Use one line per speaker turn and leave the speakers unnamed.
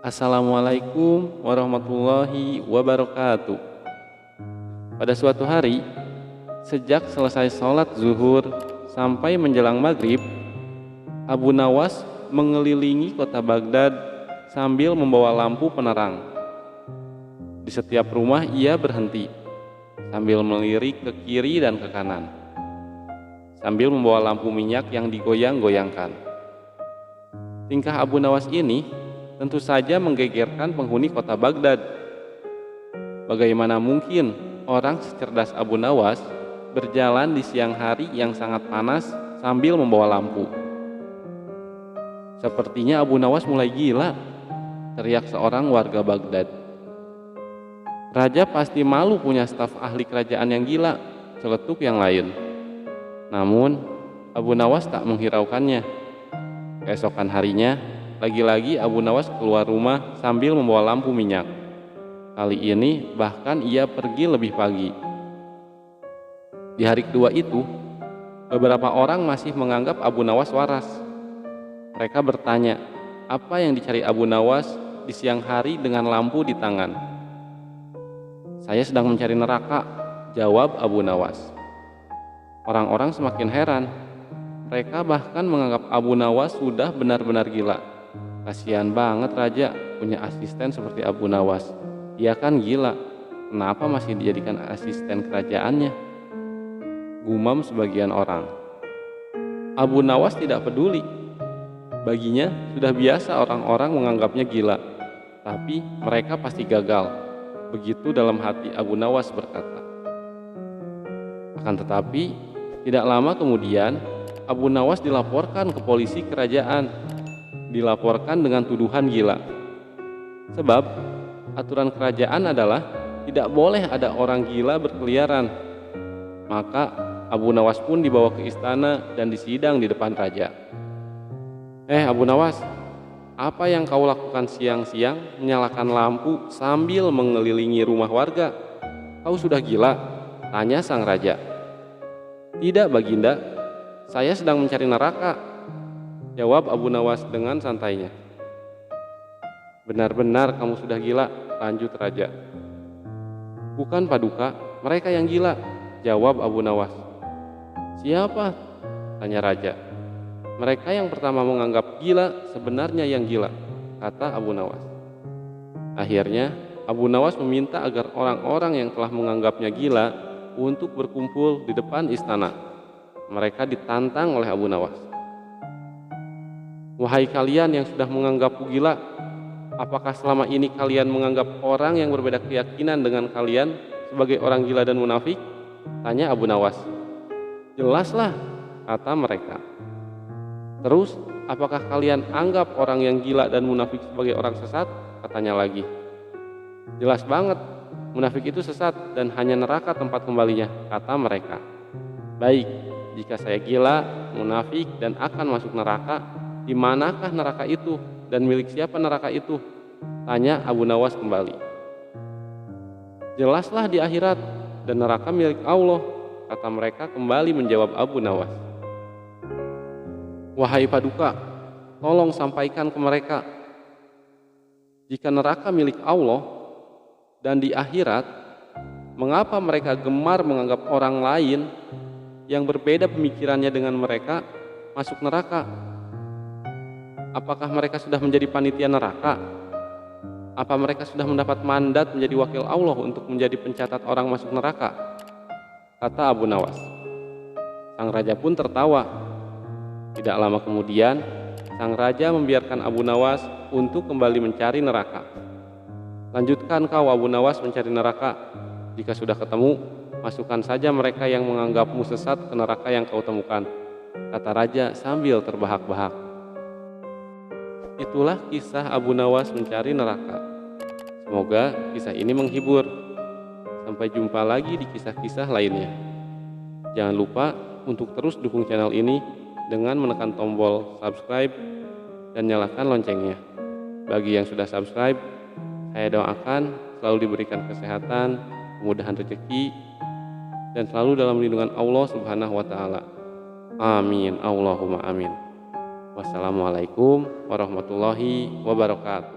Assalamualaikum warahmatullahi wabarakatuh. Pada suatu hari, sejak selesai sholat zuhur sampai menjelang maghrib, Abu Nawas mengelilingi kota Baghdad sambil membawa lampu penerang. Di setiap rumah ia berhenti, sambil melirik ke kiri dan ke kanan, sambil membawa lampu minyak yang digoyang-goyangkan. Tingkah Abu Nawas ini tentu saja menggegerkan penghuni kota Baghdad. Bagaimana mungkin orang secerdas Abu Nawas berjalan di siang hari yang sangat panas sambil membawa lampu? Sepertinya Abu Nawas mulai gila, teriak seorang warga Baghdad. Raja pasti malu punya staf ahli kerajaan yang gila, celetuk yang lain. Namun Abu Nawas tak menghiraukannya. Keesokan harinya, lagi-lagi Abu Nawas keluar rumah sambil membawa lampu minyak. Kali ini bahkan ia pergi lebih pagi. Di hari kedua itu, beberapa orang masih menganggap Abu Nawas waras. Mereka bertanya, apa yang dicari Abu Nawas di siang hari dengan lampu di tangan? Saya sedang mencari neraka, jawab Abu Nawas. Orang-orang semakin heran. Mereka bahkan menganggap Abu Nawas sudah benar-benar gila. Kasihan banget raja punya asisten seperti Abu Nawas. Dia kan gila, kenapa masih dijadikan asisten kerajaannya? Gumam sebagian orang. Abu Nawas tidak peduli. Baginya sudah biasa orang-orang menganggapnya gila. Tapi mereka pasti gagal. Begitu dalam hati Abu Nawas berkata. Akan tetapi, tidak lama kemudian Abu Nawas dilaporkan ke polisi kerajaan. Dilaporkan dengan tuduhan gila. Sebab aturan kerajaan adalah tidak boleh ada orang gila berkeliaran. Maka Abu Nawas pun dibawa ke istana dan disidang di depan raja. Abu Nawas, apa yang kau lakukan siang-siang menyalakan lampu sambil mengelilingi rumah warga? Kau sudah gila? Tanya sang raja. Tidak baginda, saya sedang mencari neraka, jawab Abu Nawas dengan santainya. Benar-benar kamu sudah gila, lanjut raja. Bukan paduka, mereka yang gila, jawab Abu Nawas. Siapa? Tanya raja. Mereka yang pertama menganggap gila sebenarnya yang gila, kata Abu Nawas. Akhirnya Abu Nawas meminta agar orang-orang yang telah menganggapnya gila untuk berkumpul di depan istana. Mereka ditantang oleh Abu Nawas. Wahai kalian yang sudah menganggapku gila, apakah selama ini kalian menganggap orang yang berbeda keyakinan dengan kalian sebagai orang gila dan munafik? Tanya Abu Nawas. Jelaslah, kata mereka. Terus, apakah kalian anggap orang yang gila dan munafik sebagai orang sesat? Katanya lagi. Jelas banget, munafik itu sesat dan hanya neraka tempat kembalinya, kata mereka. Baik, jika saya gila, munafik dan akan masuk neraka, di manakah neraka itu dan milik siapa neraka itu? Tanya Abu Nawas kembali. Jelaslah di akhirat dan neraka milik Allah, kata mereka kembali menjawab Abu Nawas. Wahai paduka, tolong sampaikan ke mereka, jika neraka milik Allah dan di akhirat, mengapa mereka gemar menganggap orang lain yang berbeda pemikirannya dengan mereka masuk neraka? Apakah mereka sudah menjadi panitia neraka? Apa mereka sudah mendapat mandat menjadi wakil Allah untuk menjadi pencatat orang masuk neraka? Kata Abu Nawas. Sang raja pun tertawa. Tidak lama kemudian, sang raja membiarkan Abu Nawas untuk kembali mencari neraka. Lanjutkan kau Abu Nawas mencari neraka. Jika sudah ketemu, masukkan saja mereka yang menganggapmu sesat ke neraka yang kau temukan, kata raja sambil terbahak-bahak. Itulah kisah Abu Nawas mencari neraka. Semoga kisah ini menghibur. Sampai jumpa lagi di kisah-kisah lainnya. Jangan lupa untuk terus dukung channel ini dengan menekan tombol subscribe dan nyalakan loncengnya. Bagi yang sudah subscribe, saya doakan selalu diberikan kesehatan, kemudahan rezeki, dan selalu dalam lindungan Allah Subhanahu wa Ta'ala. Amin, Allahumma amin. Wassalamualaikum warahmatullahi wabarakatuh.